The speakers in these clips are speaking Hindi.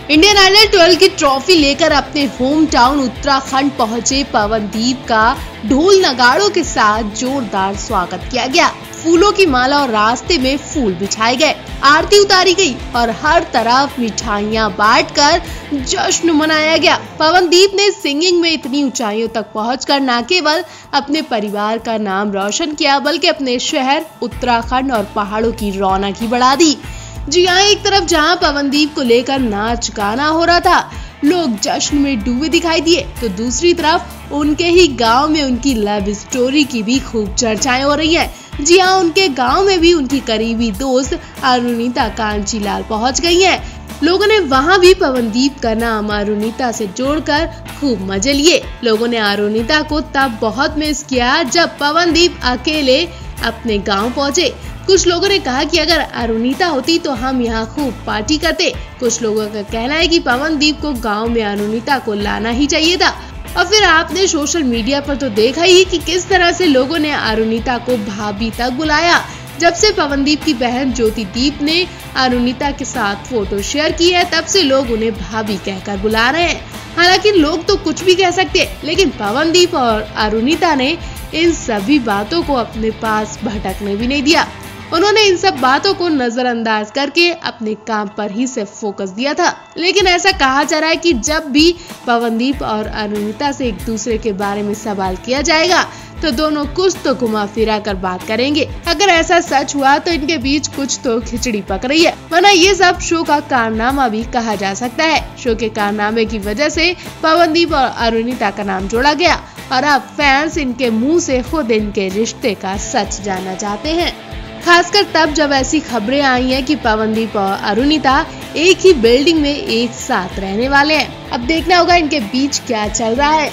इंडियन आइडल 12 की ट्रॉफी लेकर अपने होम टाउन उत्तराखंड पहुंचे पवनदीप का ढोल नगाड़ों के साथ जोरदार स्वागत किया गया। फूलों की माला और रास्ते में फूल बिछाए गए, आरती उतारी गई और हर तरफ मिठाइयां बांटकर जश्न मनाया गया। पवनदीप ने सिंगिंग में इतनी ऊंचाइयों तक पहुंचकर न केवल अपने परिवार का नाम रोशन किया बल्कि अपने शहर उत्तराखंड और पहाड़ों की रौनक ही बढ़ा दी। जी हाँ, एक तरफ जहां पवनदीप को लेकर नाच गाना हो रहा था, लोग जश्न में डूबे दिखाई दिए, तो दूसरी तरफ उनके ही गांव में उनकी लव स्टोरी की भी खूब चर्चाएं हो रही हैं। जी हाँ, उनके गांव में भी उनकी करीबी दोस्त अरुणिता कांचीलाल पहुंच गई हैं। लोगों ने वहां भी पवनदीप का नाम अरुणिता से जोड़कर खूब मजे लिए। लोगों ने अरुणिता को तब बहुत मिस किया जब पवनदीप अकेले अपने गांव पहुंचे। कुछ लोगों ने कहा कि अगर अरुणिता होती तो हम यहाँ खूब पार्टी करते। कुछ लोगों का कहना है कि पवनदीप को गांव में अरुणिता को लाना ही चाहिए था। और फिर आपने सोशल मीडिया पर तो देखा ही कि किस तरह से लोगों ने अरुणिता को भाभी तक बुलाया। जब से पवनदीप की बहन ज्योतिदीप ने अरुणिता के साथ फोटो शेयर की है, तब से लोग उन्हें भाभी कहकर बुला रहे हैं। हालांकि लोग तो कुछ भी कह सकते, लेकिन पवनदीप और अरुणिता ने इन सभी बातों को अपने पास भटकने भी नहीं दिया। उन्होंने इन सब बातों को नजरअंदाज करके अपने काम पर ही सिर्फ फोकस दिया था। लेकिन ऐसा कहा जा रहा है कि जब भी पवनदीप और अरुणिता से एक दूसरे के बारे में सवाल किया जाएगा तो दोनों कुछ तो घुमा फिरा कर बात करेंगे। अगर ऐसा सच हुआ तो इनके बीच कुछ तो खिचड़ी पक रही है, वरना ये सब शो का कारनामा भी कहा जा सकता है। शो के कारनामे की वजह से पवनदीप और अरुणिता का नाम जोड़ा गया और अब फैंस इनके मुँह से खुद इनके रिश्ते का सच जानना चाहते हैं। खासकर तब जब ऐसी खबरें आई हैं कि पवनदीप और अरुणिता एक ही बिल्डिंग में एक साथ रहने वाले हैं। अब देखना होगा इनके बीच क्या चल रहा है।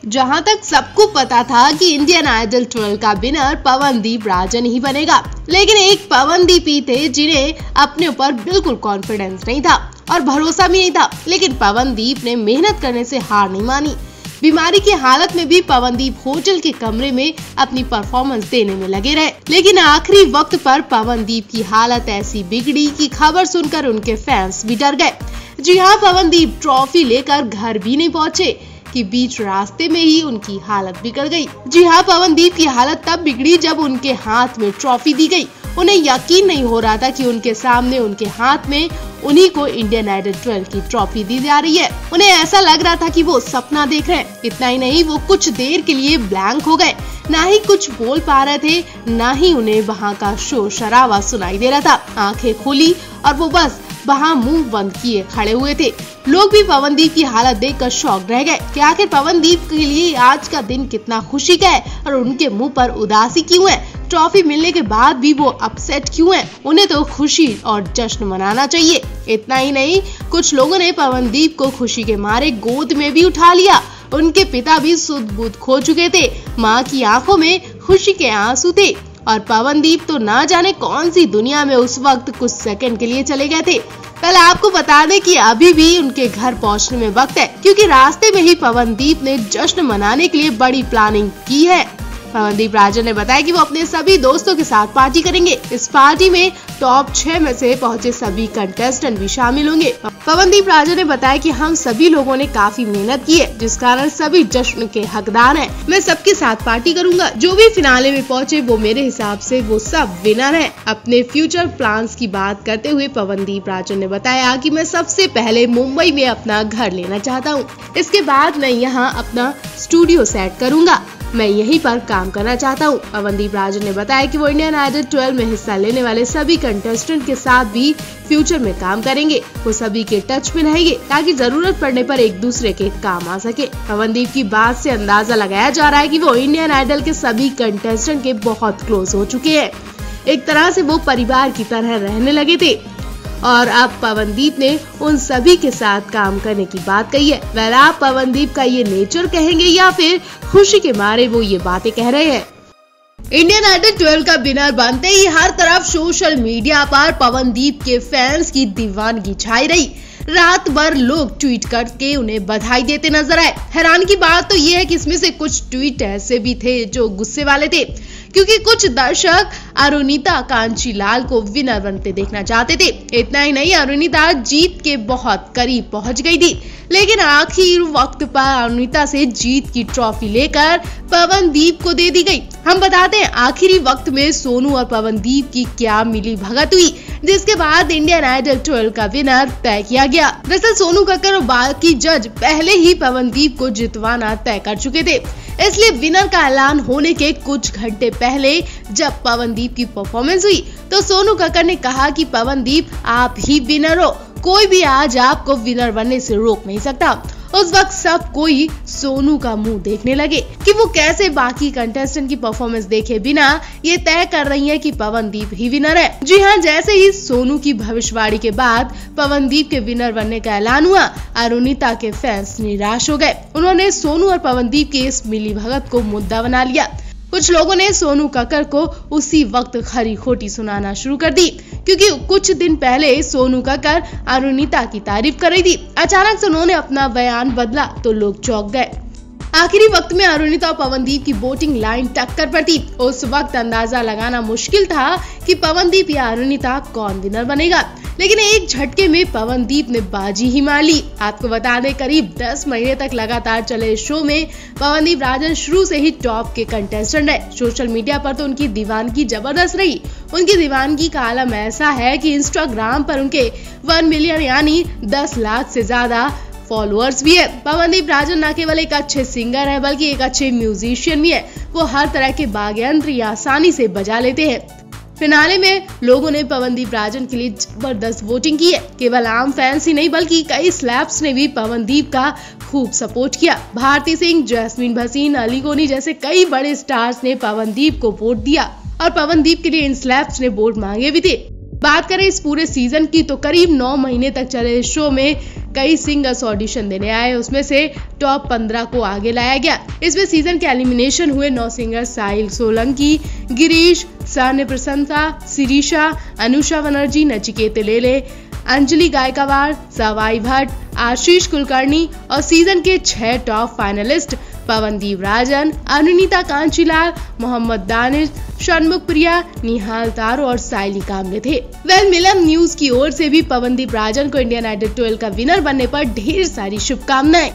जहां तक सबको पता था कि इंडियन आइडल 12 का विनर पवनदीप राजन ही बनेगा, लेकिन एक पवनदीप ही थे जिन्हें अपने ऊपर बिल्कुल कॉन्फिडेंस नहीं था और भरोसा भी नहीं था। लेकिन पवनदीप ने मेहनत करने से हार नहीं मानी। बीमारी की हालत में भी पवनदीप होटल के कमरे में अपनी परफॉर्मेंस देने में लगे रहे, लेकिन आखिरी वक्त पर पवनदीप की हालत ऐसी बिगड़ी कि खबर सुनकर उनके फैंस भी डर गए। जी हाँ, पवनदीप ट्रॉफी लेकर घर भी नहीं पहुँचे कि बीच रास्ते में ही उनकी हालत बिगड़ गई। जी हाँ, पवनदीप की हालत तब बिगड़ी जब उनके हाथ में ट्रॉफी दी गई। उन्हें यकीन नहीं हो रहा था कि उनके सामने उनके हाथ में उन्हीं को इंडियन आइडल 12 की ट्रॉफी दी जा रही है। उन्हें ऐसा लग रहा था कि वो सपना देख रहे हैं। इतना ही नहीं, वो कुछ देर के लिए ब्लैंक हो गए, ना ही कुछ बोल पा रहे थे, ना ही उन्हें वहाँ का शोर शराबा सुनाई दे रहा था। आंखें खुली और वो बस वहाँ मुंह बंद किए खड़े हुए थे। लोग भी पवनदीप की हालत देखकर शॉक रह गए कि आखिर पवनदीप के लिए आज का दिन कितना खुशी का है और उनके मुंह पर उदासी क्यों है। ट्रॉफी मिलने के बाद भी वो अपसेट क्यों है। उन्हें तो खुशी और जश्न मनाना चाहिए। इतना ही नहीं, कुछ लोगों ने पवनदीप को खुशी के मारे गोद में भी उठा लिया। उनके पिता भी सुध बुध खो चुके थे। माँ की आंखों में खुशी के आंसू थे और पवनदीप तो ना जाने कौन सी दुनिया में उस वक्त कुछ सेकंड के लिए चले गए थे। पहले आपको बता दें कि अभी भी उनके घर पहुंचने में वक्त है, क्योंकि रास्ते में ही पवनदीप ने जश्न मनाने के लिए बड़ी प्लानिंग की है। पवनदीप राजन ने बताया कि वो अपने सभी दोस्तों के साथ पार्टी करेंगे। इस पार्टी में टॉप 6 में से पहुंचे सभी कंटेस्टेंट भी शामिल होंगे। पवनदीप राजन ने बताया कि हम सभी लोगों ने काफी मेहनत की है, जिस कारण सभी जश्न के हकदार हैं। मैं सबके साथ पार्टी करूंगा। जो भी फिनाले में पहुंचे वो मेरे हिसाब से वो सब विनर हैं। अपने फ्यूचर प्लान्स की बात करते हुए पवनदीप राजन ने बताया कि मैं सबसे पहले मुंबई में अपना घर लेना चाहता हूँ। इसके बाद मैं यहाँ अपना स्टूडियो सेट करूंगा। मैं यहीं पर काम करना चाहता हूँ। पवनदीप राजन ने बताया कि वो इंडियन आइडल 12 में हिस्सा लेने वाले सभी कंटेस्टेंट के साथ भी फ्यूचर में काम करेंगे। वो सभी के टच में रहेंगे ताकि जरूरत पड़ने पर एक दूसरे के काम आ सके। पवनदीप की बात से अंदाजा लगाया जा रहा है कि वो इंडियन आइडल के सभी कंटेस्टेंट के बहुत क्लोज हो चुके हैं। एक तरह से वो परिवार की तरह रहने लगे थे और अब पवनदीप ने उन सभी के साथ काम करने की बात कही है। वह आप पवनदीप का ये नेचर कहेंगे या फिर खुशी के मारे वो ये बातें कह रहे हैं। इंडियन आइडल 12 का विनर बनते ही हर तरफ सोशल मीडिया पर पवनदीप के फैंस की दीवानगी छाई रही। रात भर लोग ट्वीट करके उन्हें बधाई देते नजर आए। हैरान की बात तो ये है कि इसमें से कुछ ट्वीट ऐसे भी थे जो गुस्से वाले थे, क्योंकि कुछ दर्शक अरुणिता कांचीलाल को विनर बनते देखना चाहते थे। इतना ही नहीं, अरुणिता जीत के बहुत करीब पहुंच गई थी, लेकिन आखिर वक्त पर अरुणिता से जीत की ट्रॉफी लेकर पवनदीप को दे दी गई। हम बताते हैं आखिरी वक्त में सोनू और पवनदीप की क्या मिली भगत हुई, जिसके बाद इंडियन आइडल 12 का विनर तय किया गया। दरअसल सोनू कक्कर और बाकी जज पहले ही पवनदीप को जितवाना तय कर चुके थे, इसलिए विनर का ऐलान होने के कुछ घंटे पहले जब पवनदीप की परफॉर्मेंस हुई तो सोनू कक्कर ने कहा कि पवनदीप आप ही विनर हो, कोई भी आज आपको विनर बनने से रोक नहीं सकता। उस वक्त सब कोई सोनू का मुंह देखने लगे कि वो कैसे बाकी कंटेस्टेंट की परफॉर्मेंस देखे बिना ये तय कर रही है कि पवनदीप ही विनर है। जी हाँ, जैसे ही सोनू की भविष्यवाणी के बाद पवनदीप के विनर बनने का ऐलान हुआ, अरुणिता के फैंस निराश हो गए। उन्होंने सोनू और पवनदीप के इस मिलीभगत को मुद्दा बना लिया। कुछ लोगों ने सोनू कक्कर को उसी वक्त खरी खोटी सुनाना शुरू कर दी, क्योंकि कुछ दिन पहले सोनू कक्कर अरुणिता की तारीफ कर रही थी। अचानक से उन्होंने अपना बयान बदला तो लोग चौंक गए। आखिरी वक्त में अरुणिता और पवनदीप की वोटिंग लाइन टक्कर पर थी। उस वक्त अंदाजा लगाना मुश्किल था कि पवनदीप या अरुणिता कौन विनर बनेगा, लेकिन एक झटके में पवनदीप ने बाजी ही मार ली। आपको बता दें, करीब 10 महीने तक लगातार चले इस शो में पवनदीप राजन शुरू से ही टॉप के कंटेस्टेंट है। सोशल मीडिया पर तो उनकी दीवानगी जबरदस्त रही। उनकी दीवानगी का आलम ऐसा है कि इंस्टाग्राम पर उनके 1 मिलियन यानी 10 लाख से ज्यादा फॉलोअर्स भी है। पवनदीप राजन न केवल एक अच्छे सिंगर है बल्कि एक अच्छे म्यूजिशियन भी है। वो हर तरह के वाद्य यंत्र आसानी से बजा लेते हैं। फिनाले में लोगों ने पवनदीप राजन के लिए जबरदस्त वोटिंग की है। केवल आम फैंस ही नहीं बल्कि कई स्लैब्स ने भी पवनदीप का खूब सपोर्ट किया। भारती सिंह, जैस्मीन भसीन, अली गोनी जैसे कई बड़े स्टार्स ने पवनदीप को वोट दिया और पवनदीप के लिए इन स्लैब्स ने वोट मांगे भी थे। बात करें इस पूरे सीजन की तो करीब 9 महीने तक चले इस शो में कई सिंगर्स ऑडिशन देने आए, उसमें से टॉप 15 को आगे लाया गया। इसमें सीजन के एलिमिनेशन हुए 9 सिंगर्स साहिल सोलंकी, गिरीश, सान्य प्रशंसा, शिरीषा, अनुषा बनर्जी, नचिकेत लेले, अंजलि गायकवाड़, सवाई भट्ट, आशीष कुलकर्णी और सीजन के 6 टॉप फाइनलिस्ट पवनदीप राजन, अरुणिता कांचीलाल, मोहम्मद दानिश, षणमुख प्रिया, निहाल तारो और साइली कामले थे। मिलन न्यूज की ओर से भी पवनदीप राजन को इंडियन आइडल 12 का विनर बनने पर ढेर सारी शुभकामनाएं।